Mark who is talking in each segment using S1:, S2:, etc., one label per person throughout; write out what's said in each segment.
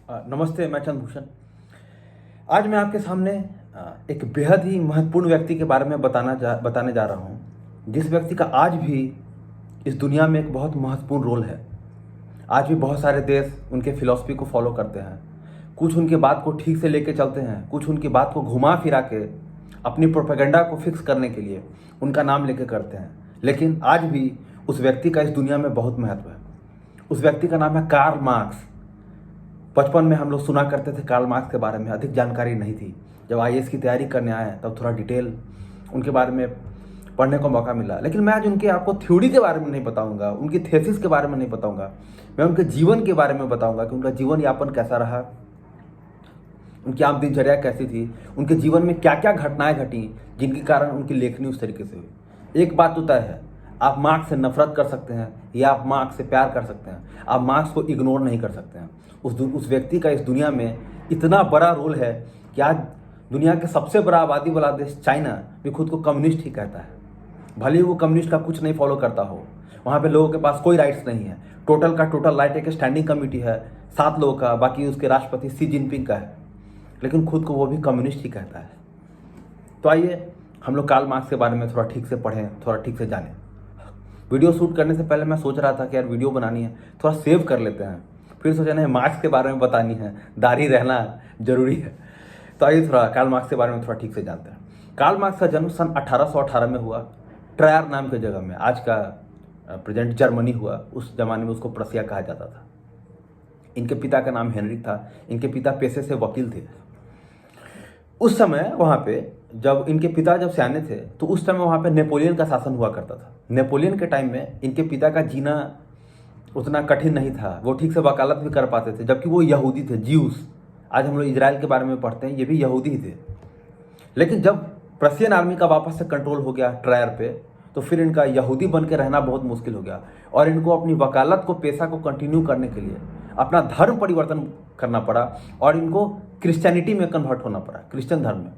S1: नमस्ते, मैं चंद्रभूषण। आज मैं आपके सामने एक बेहद ही महत्वपूर्ण व्यक्ति के बारे में बताने जा रहा हूँ, जिस व्यक्ति का आज भी इस दुनिया में एक बहुत महत्वपूर्ण रोल है। आज भी बहुत सारे देश उनके फिलॉसफी को फॉलो करते हैं, कुछ उनकी बात को ठीक से लेके चलते हैं, कुछ उनकी बात को घुमा फिरा के अपनी प्रोपेगेंडा को फिक्स करने के लिए उनका नाम लेके करते हैं। लेकिन आज भी उस व्यक्ति का इस दुनिया में बहुत महत्व है। उस व्यक्ति का नाम है कार्ल मार्क्स। बचपन में हम लोग सुना करते थे कार्ल मार्क्स के बारे में, अधिक जानकारी नहीं थी। जब आईएएस की तैयारी करने आए तब थोड़ा डिटेल उनके बारे में पढ़ने को मौका मिला। लेकिन मैं आज उनके आपको थ्योरी के बारे में नहीं बताऊंगा, उनकी थेसिस के बारे में नहीं बताऊंगा। मैं उनके जीवन के बारे में बताऊंगा कि उनका जीवन यापन कैसा रहा, उनकी आम दिनचर्या कैसी थी, उनके जीवन में क्या क्या घटनाएं घटी जिनके कारण उनकी लेखनी उस तरीके से हुई। एक बात तो तय है, आप मार्क्स से नफरत कर सकते हैं या आप मार्क्स से प्यार कर सकते हैं, आप मार्क्स को इग्नोर नहीं कर सकते हैं। उस व्यक्ति का इस दुनिया में इतना बड़ा रोल है कि आज दुनिया के सबसे बड़ा आबादी वाला देश चाइना भी खुद को कम्युनिस्ट ही कहता है। भले ही वो कम्युनिस्ट का कुछ नहीं फॉलो करता हो, वहाँ पे लोगों के पास कोई राइट्स नहीं है। टोटल का टोटल राइट एक स्टैंडिंग कमेटी है 7 लोगों का, बाकी उसके राष्ट्रपति शी जिनपिंग का है, लेकिन खुद को वो भी कम्युनिस्ट ही कहता है। तो आइए हम लोग कार्ल मार्क्स के बारे में थोड़ा ठीक से पढ़ें, थोड़ा ठीक से जानें। वीडियो शूट करने से पहले मैं सोच रहा था कि यार वीडियो बनानी है, थोड़ा सेव कर लेते हैं। फिर सोचा नहीं, मार्क्स के बारे में बतानी है, दाढ़ी रहना जरूरी है। तो आइए थोड़ा कार्ल मार्क्स के बारे में थोड़ा ठीक से जानते हैं। कार्ल मार्क्स का जन्म सन 1818 में हुआ, ट्रायर नाम के जगह में, आज का प्रेजेंट जर्मनी हुआ। उस जमाने में उसको प्रसिया कहा जाता था। इनके पिता का नाम हेनरिक था। इनके पिता पेशे से वकील थे। उस समय वहाँ पे जब इनके पिता जब सियाने थे तो उस समय वहाँ पे नेपोलियन का शासन हुआ करता था। नेपोलियन के टाइम में इनके पिता का जीना उतना कठिन नहीं था, वो ठीक से वकालत भी कर पाते थे, जबकि वो यहूदी थे, ज्यूस। आज हम लोग इजराइल के बारे में पढ़ते हैं, ये भी यहूदी ही थे। लेकिन जब प्रशियन आर्मी का वापस से कंट्रोल हो गया ट्रायर पे, तो फिर इनका यहूदी बन के रहना बहुत मुश्किल हो गया और इनको अपनी वकालत को, पेशा को कंटिन्यू करने के लिए अपना धर्म परिवर्तन करना पड़ा और इनको क्रिश्चियनिटी में कन्वर्ट होना पड़ा, क्रिश्चियन धर्म में।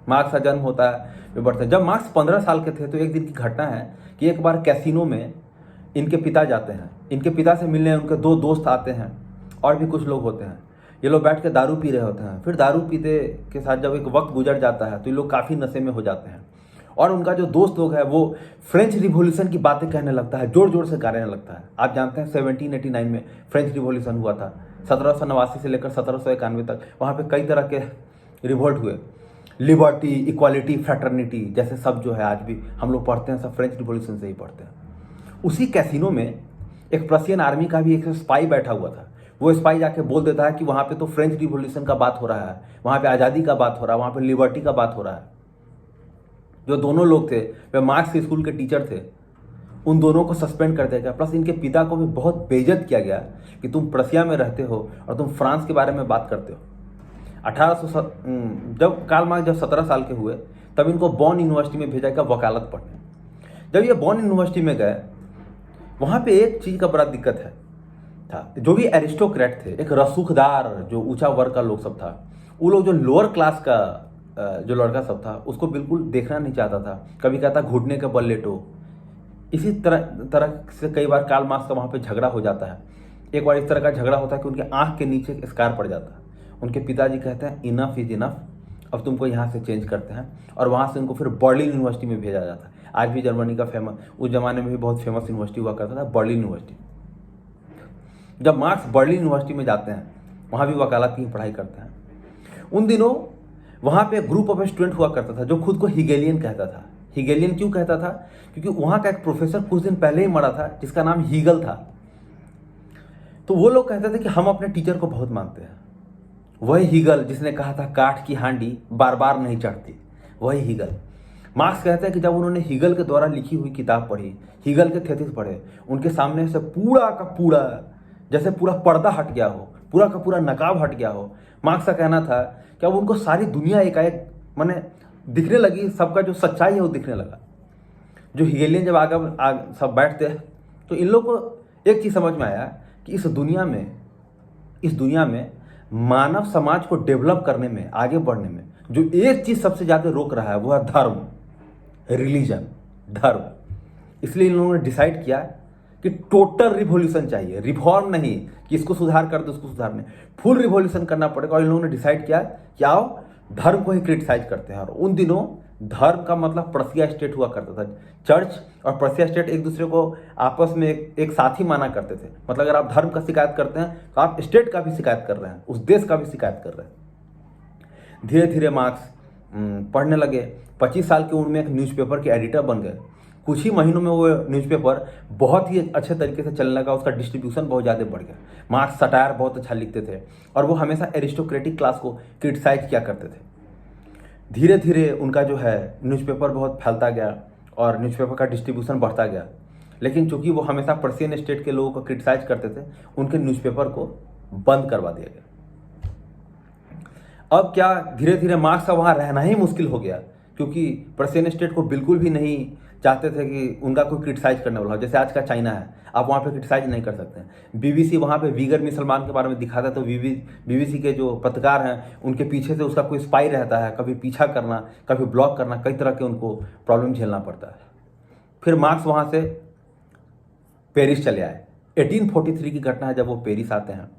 S1: मार्क्स का जन्म होता है, वे बढ़ते हैं। जब मार्क्स 15 साल के थे तो एक दिन की घटना है कि एक बार कैसीनो में इनके पिता जाते हैं। इनके पिता से मिलने उनके 2 दोस्त आते हैं और भी कुछ लोग होते हैं। ये लोग बैठ के दारू पी रहे होते हैं। फिर दारू पीते के साथ जब एक वक्त गुजर जाता है तो ये लोग काफ़ी नशे में हो जाते हैं और उनका जो दोस्त लोग है वो फ्रेंच रिवॉल्यूशन की बातें कहने लगता है, जोर जोर से गाने लगता है। आप जानते हैं 1789 में फ्रेंच रिवॉल्यूशन हुआ था। 1789 से लेकर 1791 तक वहाँ पे कई तरह के रिवोल्ट हुए। लिबर्टी, इक्वालिटी, फ्रेटर्निटी जैसे सब जो है आज भी हम लोग पढ़ते हैं, सब फ्रेंच रिवॉल्यूशन से ही पढ़ते हैं। उसी कैसीनो में एक प्रशियन आर्मी का भी एक स्पाई बैठा हुआ था। वो स्पाई जाके बोल देता है कि वहाँ पे तो फ्रेंच रिवॉल्यूशन का बात हो रहा है, वहाँ पे आज़ादी का बात हो रहा है, वहाँ पे लिबर्टी का बात हो रहा है। जो दोनों लोग थे वे मार्क्स के स्कूल के टीचर थे, उन दोनों को सस्पेंड कर दिया गया। प्लस इनके पिता को भी बहुत बेइज्जत किया गया कि तुम प्रशिया में रहते हो और तुम फ्रांस के बारे में बात करते हो। 1800 जब कार्ल मार्क्स जब 17 साल के हुए तब इनको बॉन यूनिवर्सिटी में भेजा गया वकालत पढ़ने। जब ये बॉन यूनिवर्सिटी में गए, वहाँ पे एक चीज़ का बड़ा दिक्कत है था। जो भी एरिस्टोक्रेट थे, एक रसूखदार जो ऊंचा वर्ग का लोग सब था, वो लोग जो लोअर क्लास का जो लड़का सब था उसको बिल्कुल देखना नहीं चाहता था। कभी कहता घुटने के बल लेटो। इसी तरह से कई बार कार्ल मार्क्स का वहाँ पे झगड़ा हो जाता है। एक बार इस तरह का झगड़ा होता है कि उनके आँख के नीचे एक स्कार पड़ जाता है। उनके पिताजी कहते हैं इनफ इज इनफ, अब तुमको यहाँ से चेंज करते हैं, और वहाँ से उनको फिर बर्लिन यूनिवर्सिटी में भेजा जाता है। आज भी जर्मनी का फेमस, उस जमाने में भी बहुत फेमस यूनिवर्सिटी हुआ करता था, बर्लिन यूनिवर्सिटी। जब मार्क्स बर्लिन यूनिवर्सिटी में जाते हैं, वहाँ भी वकालत की पढ़ाई करते हैं। उन दिनों वहाँ पे ग्रुप ऑफ स्टूडेंट हुआ करता था जो खुद को हिगेलियन कहता था। हिगेलियन क्यों कहता था? क्योंकि वहाँ का एक प्रोफेसर कुछ दिन पहले ही मरा था जिसका नाम हीगल था। तो वो लोग कहते थे कि हम अपने टीचर को बहुत मानते हैं। वही हीगल जिसने कहा था काठ की हांडी बार बार नहीं चढ़ती, वही हीगल। मार्क्स कहते हैं कि जब उन्होंने हीगल के द्वारा लिखी हुई किताब पढ़ी, हीगल के थेसिस पढ़े, उनके सामने से पूरा का पूरा जैसे पूरा पर्दा हट गया हो, पूरा का पूरा नकाब हट गया हो। मार्क्स का कहना था कि अब उनको सारी दुनिया एकाएक माने दिखने लगी, सबका जो सच्चाई है वो दिखने लगा। जो हीगेलियन जब आगे सब बैठते तो इन लोग को एक चीज़ समझ में आया कि इस दुनिया में मानव समाज को डेवलप करने में, आगे बढ़ने में जो एक चीज़ सबसे ज़्यादा रोक रहा है वो है धर्म, रिलीजन, धर्म। इसलिए इन लोगों ने डिसाइड किया कि टोटल रिवॉल्यूशन चाहिए, रिफॉर्म नहीं कि इसको सुधार कर दो उसको सुधार नहीं, फुल रिवॉल्यूशन करना पड़ेगा। और इन लोगों ने डिसाइड किया कि आओ धर्म को ही क्रिटिसाइज करते हैं। और उन दिनों धर्म का मतलब पर्सिया स्टेट हुआ करता था। चर्च और पर्सिया स्टेट एक दूसरे को आपस में एक साथी माना करते थे। मतलब अगर आप धर्म का शिकायत करते हैं तो आप स्टेट का भी शिकायत कर रहे हैं, उस देश का भी शिकायत कर रहे हैं। धीरे धीरे मार्क्स पढ़ने लगे। 25 साल की उम्र में एक न्यूज़पेपर के एडिटर बन गए। कुछ ही महीनों में वो न्यूज़पेपर बहुत ही अच्छे तरीके से चलने लगा, उसका डिस्ट्रीब्यूशन बहुत ज़्यादा बढ़ गया। मार्क्स सटायर बहुत अच्छा लिखते थे और वो हमेशा एरिस्टोक्रेटिक क्लास को क्रिटिसाइज किया करते थे। धीरे धीरे उनका जो है न्यूज़पेपर बहुत फैलता गया और न्यूज़पेपर का डिस्ट्रीब्यूशन बढ़ता गया। लेकिन चूंकि वो हमेशा पर्शियन स्टेट के लोगों को क्रिटिसाइज करते थे, उनके न्यूज़पेपर को बंद करवा दिया गया। अब क्या, धीरे धीरे मार्क्स का वहाँ रहना ही मुश्किल हो गया, क्योंकि पर्शियन स्टेट को बिल्कुल भी नहीं चाहते थे कि उनका कोई क्रिटिसाइज करने वाला हो। जैसे आज का चाइना है, आप वहाँ पे क्रिटिसाइज नहीं कर सकते। बीबीसी वहाँ पे वीगर मुसलमान के बारे में दिखाता है तो बीबीसी के जो पत्रकार हैं उनके पीछे से उसका कोई स्पाई रहता है, कभी पीछा करना, कभी ब्लॉक करना, कई तरह के उनको प्रॉब्लम झेलना पड़ता है। फिर मार्क्स वहाँ से पेरिस चले आए। 1843 की घटना है जब वो पेरिस आते हैं।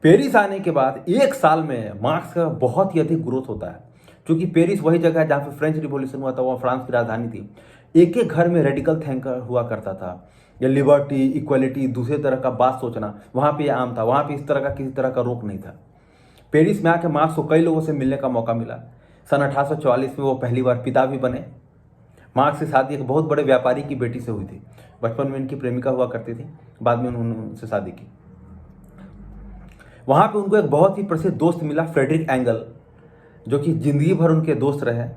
S1: पेरिस आने के बाद एक साल में मार्क्स का बहुत ही अधिक ग्रोथ होता है, क्योंकि पेरिस वही जगह है जहाँ पे फ्रेंच रिवॉल्यूशन हुआ था, वहाँ फ्रांस की राजधानी थी। एक एक घर में रेडिकल थिंकर हुआ करता था। या लिबर्टी, इक्वलिटी, दूसरे तरह का बात सोचना वहाँ पे आम था। वहाँ पे इस तरह का किसी तरह का रोक नहीं था। पेरिस में आके मार्क्स को कई लोगों से मिलने का मौका मिला। सन 1844 में वो पहली बार पिता भी बने। मार्क्स की शादी एक बहुत बड़े व्यापारी की बेटी से हुई थी। बचपन में इनकी प्रेमिका हुआ करती थी, बाद में उन्होंने उनसे शादी की। वहाँ पे उनको एक बहुत ही प्रसिद्ध दोस्त मिला, फ्रेडरिक एंगल, जो कि ज़िंदगी भर उनके दोस्त रहे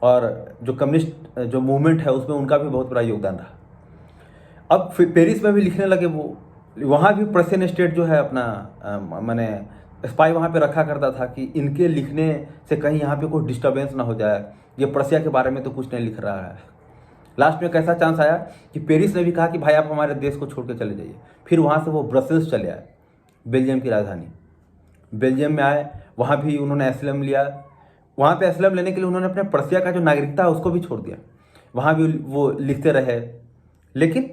S1: और जो कम्युनिस्ट जो मूवमेंट है उसमें उनका भी बहुत बड़ा योगदान रहा। अब फिर पेरिस में भी लिखने लगे वो। वहाँ भी पर्शियन स्टेट जो है अपना मैंने स्पाई वहाँ पे रखा करता था कि इनके लिखने से कहीं यहाँ पे कोई डिस्टर्बेंस ना हो जाए, ये पर्सिया के बारे में तो कुछ नहीं लिख रहा है। लास्ट में कैसा चांस आया कि पेरिस ने भी कहा कि भाई आप हमारे देश को छोड़ के चले जाइए। फिर वहाँ से वो ब्रसेल्स चले आए, बेल्जियम की राजधानी। बेल्जियम में आए, वहाँ भी उन्होंने एसिलम लिया। वहाँ पे एसिलम लेने के लिए उन्होंने अपने पर्सिया का जो नागरिकता है उसको भी छोड़ दिया। वहाँ भी वो लिखते रहे। लेकिन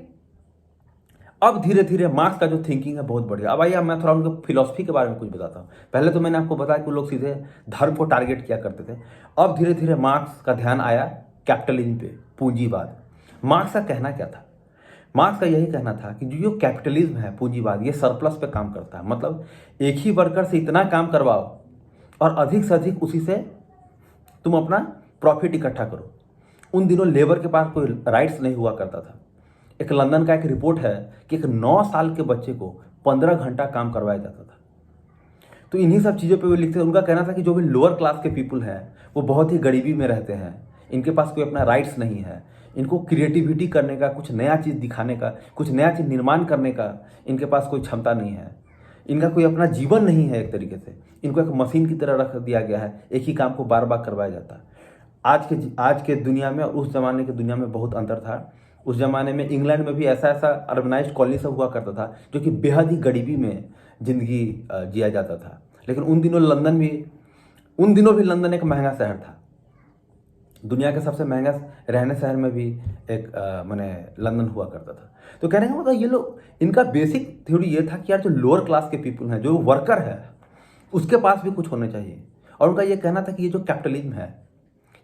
S1: अब धीरे धीरे मार्क्स का जो थिंकिंग है बहुत बढ़ गया। अब आइए मैं थोड़ा उनके फिलॉसफी के बारे में कुछ बताता हूँ। पहले तो मैंने आपको बताया कि वो लोग सीधे धर्म को टारगेट किया करते थे। अब धीरे धीरे मार्क्स का ध्यान आया कैपिटलिज्म पे, पूंजीवाद। मार्क्स का कहना क्या था? मार्क्स का यही कहना था कि जो कैपिटलिज्म है, पूंजीवाद, ये सरप्लस पे काम करता है। मतलब एक ही वर्कर से इतना काम करवाओ और अधिक से अधिक उसी से तुम अपना प्रॉफिट इकट्ठा करो। उन दिनों लेबर के पास कोई राइट्स नहीं हुआ करता था। एक लंदन का एक रिपोर्ट है कि एक 9 साल के बच्चे को 15 घंटा काम करवाया जाता था। तो इन्हीं सब चीज़ों पे वो लिखते हैं। उनका कहना था कि जो भी लोअर क्लास के पीपल हैं वो बहुत ही गरीबी में रहते हैं, इनके पास कोई अपना राइट्स नहीं है, इनको क्रिएटिविटी करने का, कुछ नया चीज़ दिखाने का, कुछ नया चीज़ निर्माण करने का इनके पास कोई क्षमता नहीं है, इनका कोई अपना जीवन नहीं है। एक तरीके से इनको एक मशीन की तरह रख दिया गया है, एक ही काम को बार बार करवाया जाता है। आज के दुनिया में और उस ज़माने की दुनिया में बहुत अंतर था। उस ज़माने में इंग्लैंड में भी ऐसा अर्बनाइज्ड कॉलोनी सब हुआ करता था जो कि बेहद ही गरीबी में ज़िंदगी जिया जाता था। लेकिन उन दिनों भी लंदन एक महंगा शहर था। दुनिया के सबसे महंगा रहने शहर में भी एक माने लंदन हुआ करता था। तो कहने का मतलब ये लोग, इनका बेसिक थ्योरी ये था कि यार जो लोअर क्लास के पीपल हैं, जो वर्कर है, उसके पास भी कुछ होना चाहिए। और उनका ये कहना था कि ये जो कैपिटलिज्म है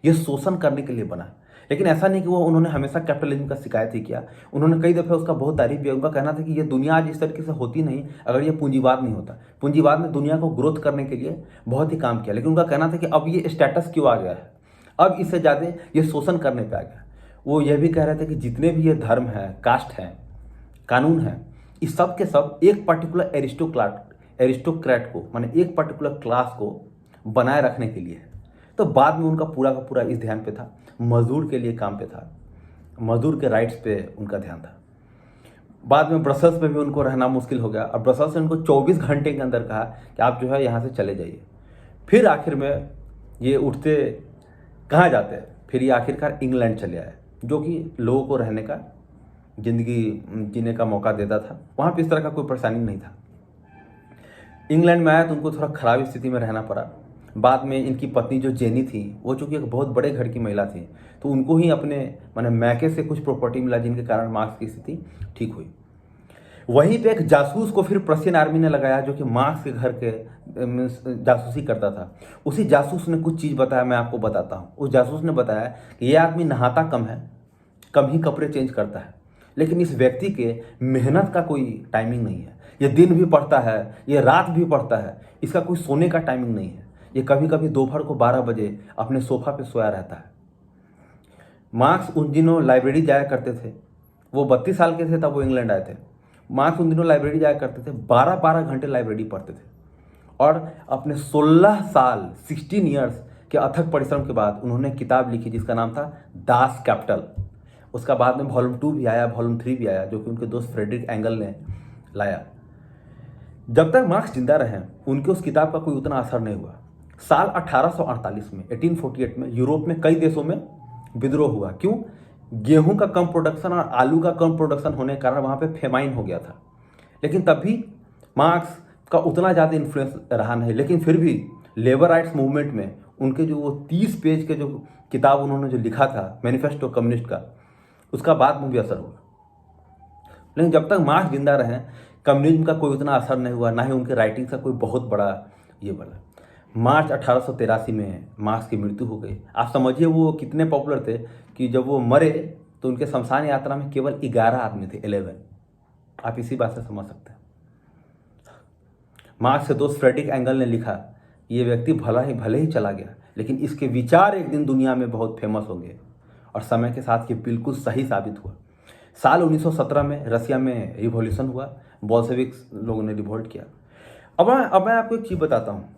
S1: ये शोषण करने के लिए बना। लेकिन ऐसा नहीं कि वो उन्होंने हमेशा कैपिटलिज्म का शिकायत ही किया, उन्होंने कई दफ़े उसका बहुत तारीफ किया। उनका कहना था कि ये दुनिया आज इस तरीके से होती नहीं अगर ये पूंजीवाद नहीं होता। पूंजीवाद ने दुनिया को ग्रोथ करने के लिए बहुत ही काम किया। लेकिन उनका कहना था कि अब ये स्टेटस क्यों आ गया है, अब इससे ज़्यादा ये शोषण करने पे आ गया। वो ये भी कह रहे थे कि जितने भी ये धर्म है, कास्ट है, कानून है, इस सब के सब एक पर्टिकुलर एरिस्टोक्रेट को, माने एक पर्टिकुलर क्लास को बनाए रखने के लिए है। तो बाद में उनका पूरा का पूरा इस ध्यान पे था, मजदूर के लिए काम पे था, मजदूर के राइट्स पे उनका ध्यान था। बाद में ब्रसल्स में भी उनको रहना मुश्किल हो गया और ब्रसल्स ने उनको 24 घंटे के अंदर कहा कि आप जो है यहाँ से चले जाइए। फिर आखिर में ये उठते कहाँ जाते हैं, फिर ये आखिरकार इंग्लैंड चले आए, जो कि लोगों को रहने का, ज़िंदगी जीने का मौका देता था। वहाँ पे इस तरह का कोई परेशानी नहीं था। इंग्लैंड में आया तो उनको थोड़ा ख़राब स्थिति में रहना पड़ा। बाद में इनकी पत्नी जो जेनी थी, वो चूँकि एक बहुत बड़े घर की महिला थी, तो उनको ही अपने माने मैके से कुछ प्रॉपर्टी मिला, जिनके कारण मार्क्स की स्थिति ठीक हुई। वहीं पे एक जासूस को फिर प्रशियन आर्मी ने लगाया, जो कि मार्क्स के घर के जासूसी करता था। उसी जासूस ने कुछ चीज़ बताया, मैं आपको बताता हूँ। उस जासूस ने बताया कि ये आदमी नहाता कम है, कम ही कपड़े चेंज करता है, लेकिन इस व्यक्ति के मेहनत का कोई टाइमिंग नहीं है। ये दिन भी पढ़ता है, ये रात भी पढ़ता है, इसका कोई सोने का टाइमिंग नहीं है। ये कभी कभी दोपहर को 12 बजे अपने सोफा पे सोया रहता है। मार्क्स उन दिनों लाइब्रेरी जाया करते थे। वो 32 साल के थे तब वो इंग्लैंड आए थे। मार्क्स उन दिनों लाइब्रेरी जाया करते थे, 12-12 घंटे लाइब्रेरी पढ़ते थे। और अपने 16 साल 16 ईयर्स के अथक परिश्रम के बाद उन्होंने किताब लिखी जिसका नाम था दास कैपिटल। उसका बाद में वॉल्यूम 2 भी आया, वॉल्यूम 3 भी आया, जो कि उनके दोस्त फ्रेडरिक एंगल ने लाया। जब तक मार्क्स जिंदा रहे उनके उस किताब का कोई उतना असर नहीं हुआ। साल 1848 में 1848 में यूरोप में कई देशों में विद्रोह हुआ। क्यों? गेहूं का कम प्रोडक्शन और आलू का कम प्रोडक्शन होने के कारण वहाँ पे फेमाइन हो गया था। लेकिन तब भी मार्क्स का उतना ज़्यादा इन्फ्लुएंस रहा नहीं। लेकिन फिर भी लेबर राइट्स मूवमेंट में उनके जो वो 30 पेज के जो किताब उन्होंने जो लिखा था मैनिफेस्टो कम्युनिस्ट का, उसका बाद में भी असर हुआ। लेकिन जब तक मार्क्स जिंदा रहे कम्युनिज्म का कोई उतना असर नहीं हुआ, ना ही उनके राइटिंग्स का कोई बहुत बड़ा ये बना। मार्च 1883 में मार्क्स की मृत्यु हो गई। आप समझिए वो कितने पॉपुलर थे कि जब वो मरे तो उनके शमशान यात्रा में केवल 11 आदमी थे, 11। आप इसी बात से समझ सकते हैं। मार्क्स के दोस्त फ्रेडरिक एंगल ने लिखा, ये व्यक्ति भले ही चला गया, लेकिन इसके विचार एक दिन दुनिया में बहुत फेमस होंगे। और समय के साथ ये बिल्कुल सही साबित हुआ। साल 1917 में रसिया में रिवॉल्यूशन हुआ, बोल्शेविक्स लोगों ने रिवोल्ट किया। अब मैं आपको एक चीज़ बताता हूँ।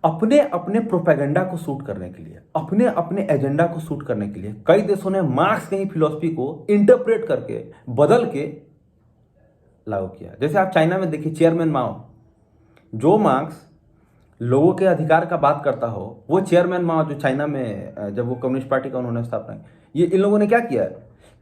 S1: अपने अपने प्रोपेगेंडा को सूट करने के लिए, अपने अपने एजेंडा को सूट करने के लिए कई देशों ने मार्क्स की फिलॉसफी को इंटरप्रेट करके, बदल के लागू किया। जैसे आप चाइना में देखिए, चेयरमैन माओ, जो मार्क्स लोगों के अधिकार का बात करता हो, वो चेयरमैन माओ जो चाइना में जब वो कम्युनिस्ट पार्टी का उन्होंने स्थापना की, ये इन लोगों ने क्या किया?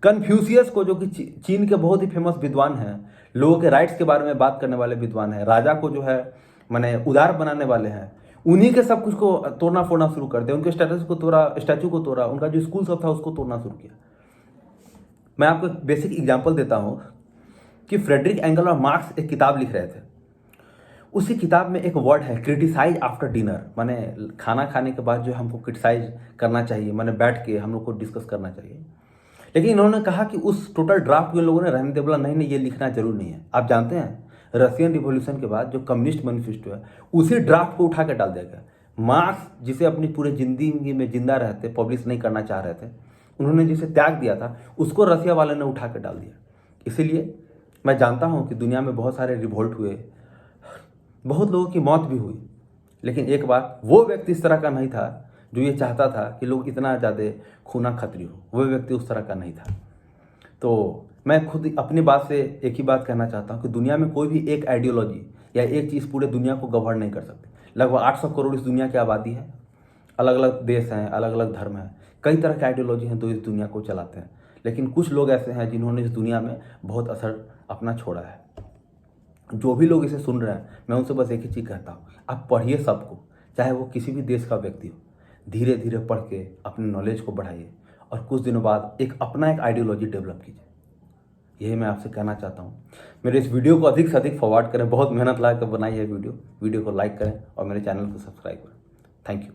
S1: कन्फ्यूशियस को, जो कि चीन के बहुत ही फेमस विद्वान हैं, लोगों के राइट्स के बारे में बात करने वाले विद्वान हैं, राजा को जो है माने उदार बनाने वाले हैं, उन्हीं के सब कुछ को तोड़ना फोड़ना शुरू कर दिया। उनके स्टैचू को तोड़ा, उनका जो स्कूल सब था उसको तोड़ना शुरू किया। मैं आपको एक बेसिक एग्जांपल देता हूं कि फ्रेडरिक एंगल और मार्क्स एक किताब लिख रहे थे। उसी किताब में एक वर्ड है क्रिटिसाइज आफ्टर डिनर, माने खाना खाने के बाद जो हमको क्रिटिसाइज करना चाहिए, माने बैठ के हम लोग को डिस्कस करना चाहिए। लेकिन इन्होंने कहा कि उस टोटल ड्राफ्ट को इन लोगों ने रहने दे, बोला नहीं ये लिखना जरूर नहीं है। आप जानते हैं रशियन रिवॉल्यूशन के बाद जो कम्युनिस्ट मैनिफेस्टो है उसी ड्राफ्ट को उठा के डाल दिया गया। मार्क्स जिसे अपनी पूरे जिंदगी में जिंदा रहते पब्लिश नहीं करना चाह रहे थे, उन्होंने जिसे त्याग दिया था, उसको रसिया वाले ने उठा के डाल दिया। इसीलिए मैं जानता हूँ कि दुनिया में बहुत सारे रिवोल्ट हुए, बहुत लोगों की मौत भी हुई, लेकिन एक बात, वो व्यक्ति इस तरह का नहीं था जो ये चाहता था कि लोग इतना ज़्यादा खूना खतरी हो। वो व्यक्ति उस तरह का नहीं था। तो मैं खुद अपनी बात से एक ही बात कहना चाहता हूँ कि दुनिया में कोई भी एक आइडियोलॉजी या एक चीज़ पूरे दुनिया को गवर्न नहीं कर सकती। लगभग 800 करोड़ इस दुनिया की आबादी है, अलग अलग देश हैं, अलग अलग धर्म हैं, कई तरह के आइडियोलॉजी हैं जो इस दुनिया को चलाते हैं। लेकिन कुछ लोग ऐसे हैं जिन्होंने इस दुनिया में बहुत असर अपना छोड़ा है। जो भी लोग इसे सुन रहे हैं, मैं उनसे बस एक ही चीज़ कहता हूँ, आप पढ़िए सबको, चाहे वो किसी भी देश का व्यक्ति हो। धीरे धीरे पढ़ के अपने नॉलेज को बढ़ाइए और कुछ दिनों बाद एक आइडियोलॉजी डेवलप कीजिए। यही मैं आपसे कहना चाहता हूँ। मेरे इस वीडियो को अधिक से अधिक फॉरवर्ड करें, बहुत मेहनत लगा कर बनाई है वीडियो को लाइक करें और मेरे चैनल को सब्सक्राइब करें। Thank you.